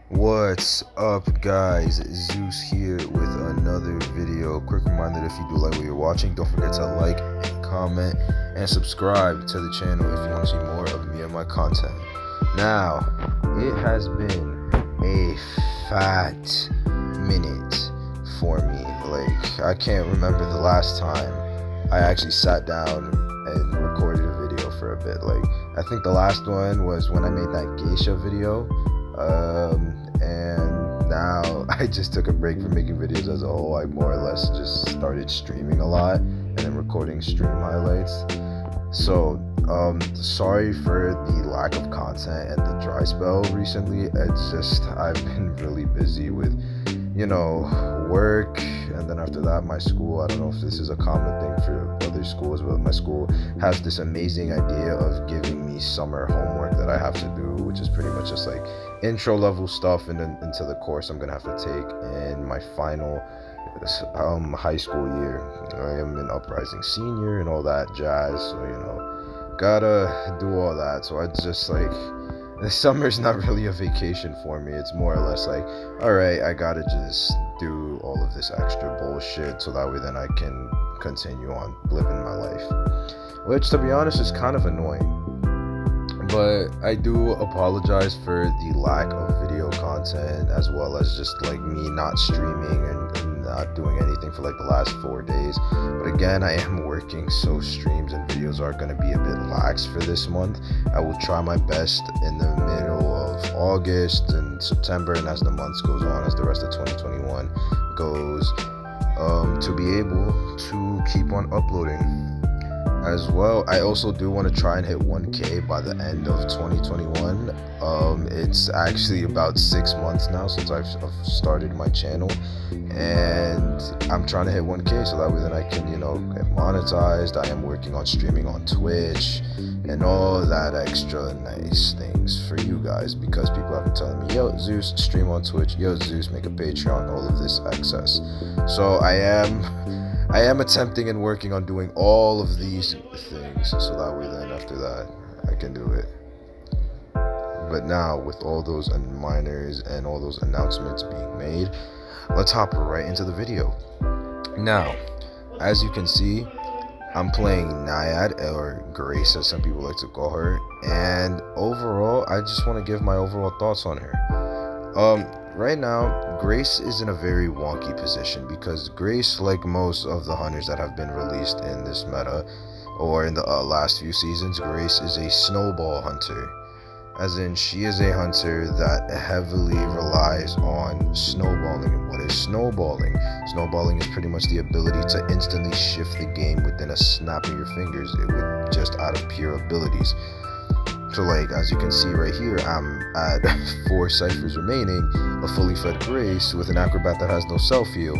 What's up, guys? Zeus here with another video. Quick reminder, if you do like what you're watching, don't forget to like, comment, and subscribe to the channel if you want to see more of me and my content. Now, it has been a fat minute for me. Like, I can't remember the last time I actually sat down and recorded a video for a bit. Like, I think the last one was when I made that geisha video. And now I just took a break from making videos as a whole. I more or less just started streaming a lot and then recording stream highlights. So sorry for the lack of content and the dry spell recently. It's just I've been really busy with work, and then after that my school. I don't know if this is a common thing for other schools, but my school has this amazing idea of giving me summer homework that I have to do, which is pretty much just like intro level stuff and then into the course I'm gonna have to take in my final high school year. I am an uprising senior and all that jazz, so gotta do all that. So I just like, the summer's not really a vacation for me. It's more or less like, all right, I gotta just do all of this extra bullshit so that way then I can continue on living my life, which to be honest is kind of annoying. But I do apologize for the lack of video content, as well as just like me not streaming and not doing anything for like the last 4 days. But again, I am working, so streams and videos are going to be a bit lax for this month. I will try my best in the middle of August and September, and as the months goes on, as the rest of 2021 goes, to be able to keep on uploading. As well, I also do want to try and hit 1K by the end of 2021. It's actually about 6 months now since I've started my channel, and I'm trying to hit 1K so that way then I can, get monetized. I am working on streaming on Twitch and all that extra nice things for you guys, because people have been telling me, yo, Zeus, stream on Twitch, yo, Zeus, make a Patreon, all of this excess. So I am attempting and working on doing all of these things, so that way then after that I can do it. But now, with all those minors and all those announcements being made, let's hop right into the video. Now, as you can see, I'm playing Naiad, or Grace as some people like to call her, and overall I just want to give my overall thoughts on her. Right now, Grace is in a very wonky position, because Grace, like most of the hunters that have been released in this meta or in the last few seasons, Grace is a snowball hunter. As in, she is a hunter that heavily relies on snowballing. And what is snowballing? Snowballing is pretty much the ability to instantly shift the game within a snap of your fingers, just out of pure abilities. So like, as you can see right here, I'm at 4 ciphers remaining, a fully fed Grace with an acrobat that has no self-heal,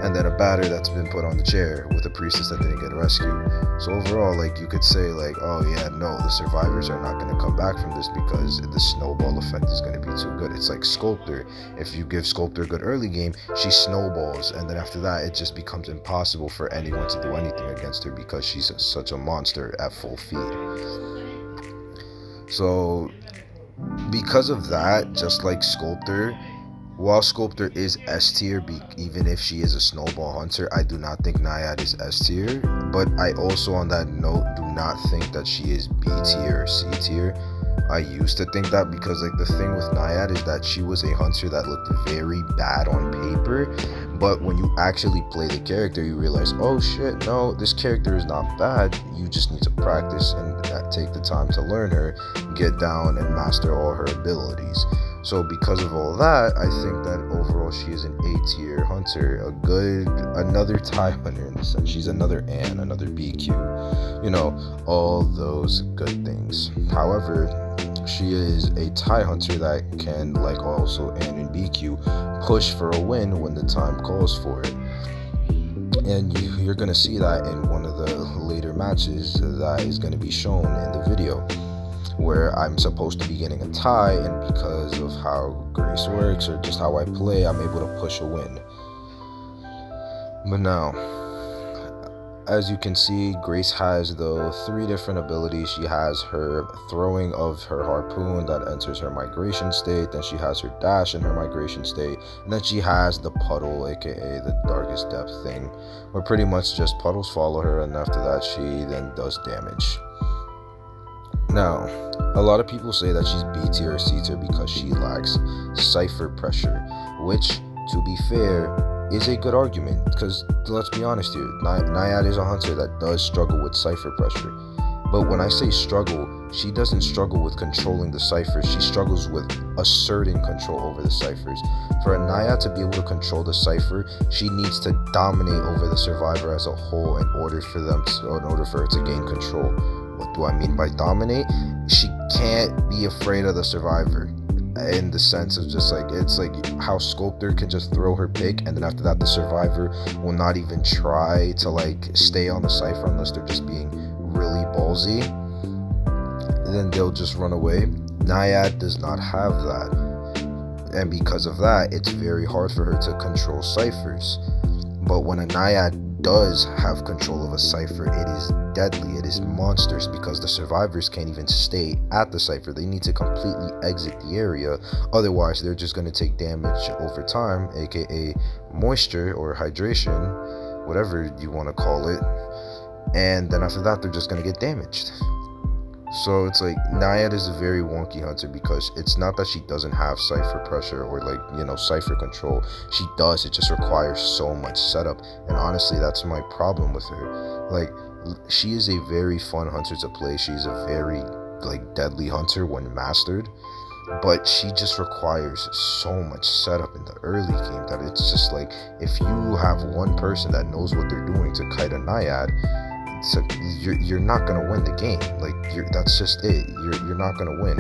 and then a batter that's been put on the chair with a priestess that didn't get rescued. So overall, like, you could say like, oh yeah, no, the survivors are not going to come back from this because the snowball effect is going to be too good. It's like Sculptor. If you give Sculptor a good early game, she snowballs, and then after that it just becomes impossible for anyone to do anything against her because she's such a monster at full feed. So because of that, just like Sculptor, while Sculptor is S tier, even if she is a snowball hunter, I do not think Naiad is S tier. But I also, on that note, do not think that she is B tier or C tier. I used to think that, because like the thing with Naiad is that she was a hunter that looked very bad on paper, but when you actually play the character, you realize, oh shit, no, this character is not bad. You just need to practice and take the time to learn her, get down and master all her abilities. So because of all that, I think that overall she is an A tier hunter, another tie hunter in the sense. She's another Anne, another BQ, all those good things. However, she is a tie hunter that can, like also Anne and BQ, push for a win when the time calls for it. And you're going to see that in one of the later matches that is going to be shown in the video, where I'm supposed to be getting a tie, and because of how Grace works or just how I play, I'm able to push a win. But now, as you can see, Grace has the three different abilities. She has her throwing of her harpoon that enters her migration state, then she has her dash in her migration state, and then she has the puddle, aka the darkest depth thing, where pretty much just puddles follow her, and after that she then does damage. Now, a lot of people say that she's B tier or C tier because she lacks cipher pressure, which, to be fair, is a good argument, because let's be honest here, Naiad is a hunter that does struggle with cipher pressure. But when I say struggle, she doesn't struggle with controlling the ciphers, she struggles with asserting control over the ciphers. For a Naiad to be able to control the cipher, she needs to dominate over the survivor as a whole in order for her to gain control. What do I mean by dominate? She can't be afraid of the survivor, in the sense of just like, it's like how Sculptor can just throw her pick, and then after that the survivor will not even try to like stay on the cipher unless they're just being really ballsy, and then they'll just run away. Naiad does not have that, and because of that, it's very hard for her to control ciphers. But when a Naiad does have control of a cipher, it is deadly, it is monstrous, because the survivors can't even stay at the cipher. They need to completely exit the area, otherwise they're just going to take damage over time, aka moisture or hydration, whatever you want to call it, and then after that they're just going to get damaged. So it's like, Naiad is a very wonky hunter, because it's not that she doesn't have cipher pressure or like, cipher control. She does, it just requires so much setup, and honestly that's my problem with her. Like, she is a very fun hunter to play, she's a very like deadly hunter when mastered, but she just requires so much setup in the early game that it's just like, if you have one person that knows what they're doing to kite a Naiad, so you're not gonna win the game. Like, that's just it. You're not gonna win.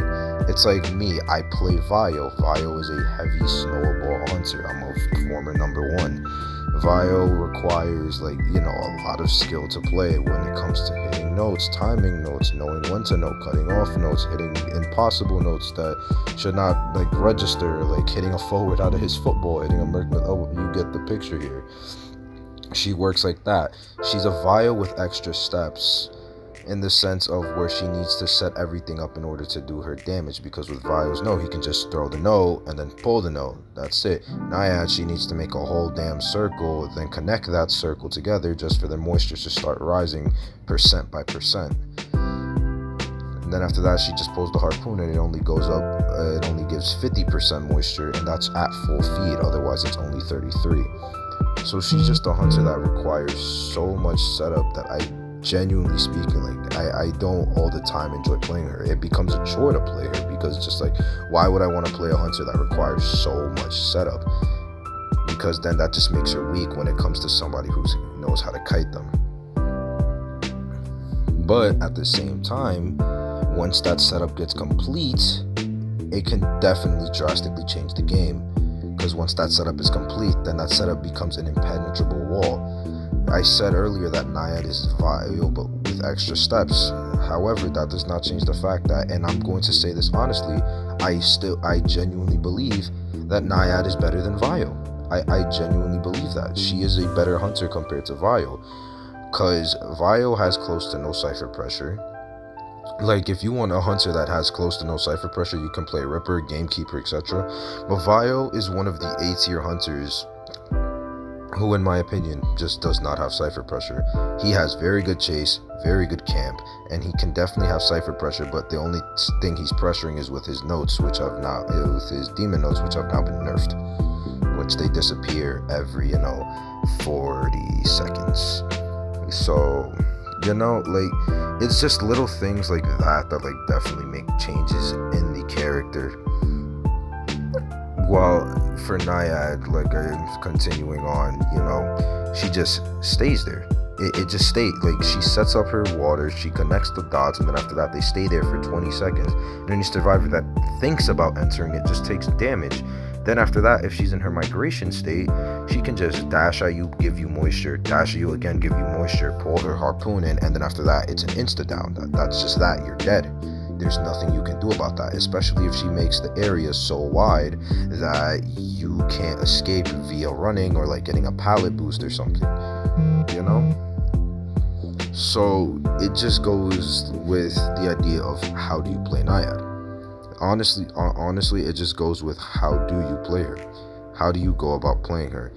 It's like me. I play Vio. Vio is a heavy snowball hunter. I'm a former number 1. Vio requires like a lot of skill to play when it comes to hitting notes, timing notes, knowing when to note, cutting off notes, hitting impossible notes that should not like register, like hitting a forward out of his football, hitting a merc. Oh, you get the picture here. She works like that. She's a Vio with extra steps, in the sense of where she needs to set everything up in order to do her damage, because with Vio's no, he can just throw the no and then pull the no. That's it. Naiad, she needs to make a whole damn circle, then connect that circle together just for the moisture to start rising percent by percent. And then after that, she just pulls the harpoon and it only goes up, it only gives 50% moisture, and that's at full feed, otherwise it's only 33. So she's just a hunter that requires so much setup that I, genuinely speaking, like I don't all the time enjoy playing her. It becomes a chore to play her, because it's just like, why would I want to play a hunter that requires so much setup? Because then that just makes her weak when it comes to somebody who knows how to kite them. But at the same time, once that setup gets complete, it can definitely drastically change the game. Because once that setup is complete, then that setup becomes an impenetrable wall. I said earlier that Naiad is Vio but with extra steps. However, that does not change the fact that, and I'm going to say this honestly, I genuinely believe that Naiad is better than Vio. I genuinely believe that. She is a better hunter compared to Vio, because Vio has close to no cipher pressure. Like, if you want a hunter that has close to no cipher pressure, you can play Ripper, Gamekeeper, etc. But Vio is one of the A tier hunters who, in my opinion, just does not have cipher pressure. He has very good chase, very good camp, and he can definitely have cipher pressure, but the only thing he's pressuring is with his notes, with his demon notes, which have now been nerfed, which they disappear every, 40 seconds. So, like, it's just little things like that like definitely make changes in the character. While for Naiad, like, I'm continuing on, she just stays there. It just stays, like, she sets up her water, she connects the dots, and then after that they stay there for 20 seconds. And any survivor that thinks about entering it just takes damage. Then after that, if she's in her migration state, she can just dash at you, give you moisture, dash at you again, give you moisture, pull her harpoon in, and then after that, it's an insta down. That's just that, you're dead. There's nothing you can do about that, especially if she makes the area so wide that you can't escape via running or like getting a pallet boost or something, So it just goes with the idea of how do you play Naiad. Honestly, it just goes with how do you play her? How do you go about playing her?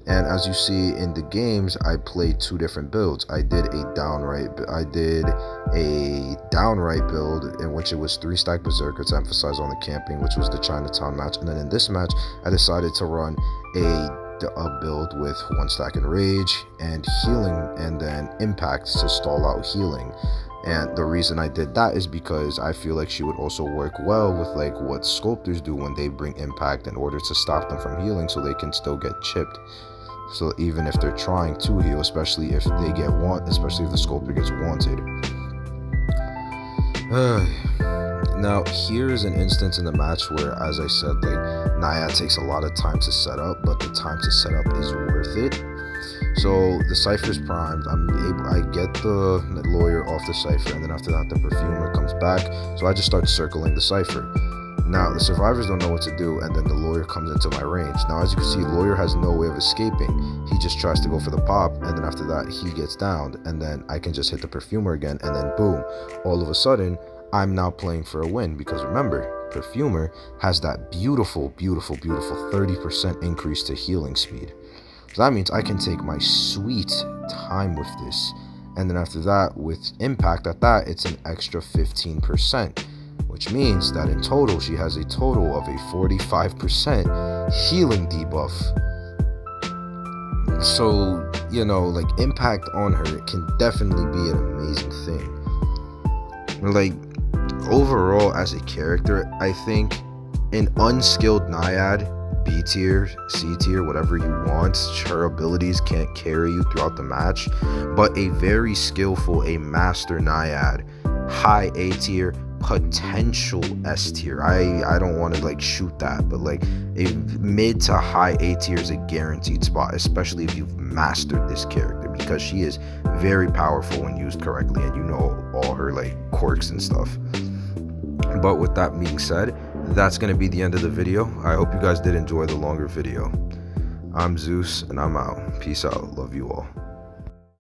And as you see in the games, I played two different builds. I did a downright build in which it was 3-stack Berserker to emphasize on the camping, which was the Chinatown match. And then in this match, I decided to run a build with 1-stack Enrage and healing, and then impact to stall out healing. And the reason I did that is because I feel like she would also work well with like what sculptors do when they bring impact in order to stop them from healing, so they can still get chipped. So even if they're trying to heal, especially if the sculptor gets wanted. Now here's an instance in the match where, as I said, like Naiad takes a lot of time to set up, but the time to set up is worth it. So the Cypher's primed. I get the lawyer off the Cypher, and then after that the perfumer comes back. So I just start circling the Cypher. Now the survivors don't know what to do, and then the lawyer comes into my range. Now as you can see, lawyer has no way of escaping. He just tries to go for the pop, and then after that he gets downed, and then I can just hit the perfumer again, and then boom, all of a sudden I'm now playing for a win, because remember, perfumer has that beautiful 30% increase to healing speed. So that means I can take my sweet time with this, and then after that with impact at that, it's an extra 15%, which means that in total she has a total of a 45% healing debuff. So, you know, like impact on her can definitely be an amazing thing. Like overall as a character, I think an unskilled Naiad, B tier, C tier, whatever you want, her abilities can't carry you throughout the match, but a very skillful, a master Naiad, high A tier, potential S tier. I don't want to like shoot that, but like a mid to high A tier is a guaranteed spot, especially if you've mastered this character, because she is very powerful when used correctly, and you know all her like quirks and stuff. But with that being said, that's going to be the end of the video. I hope you guys did enjoy the longer video. I'm Zeus, and I'm out. Peace out. Love you all.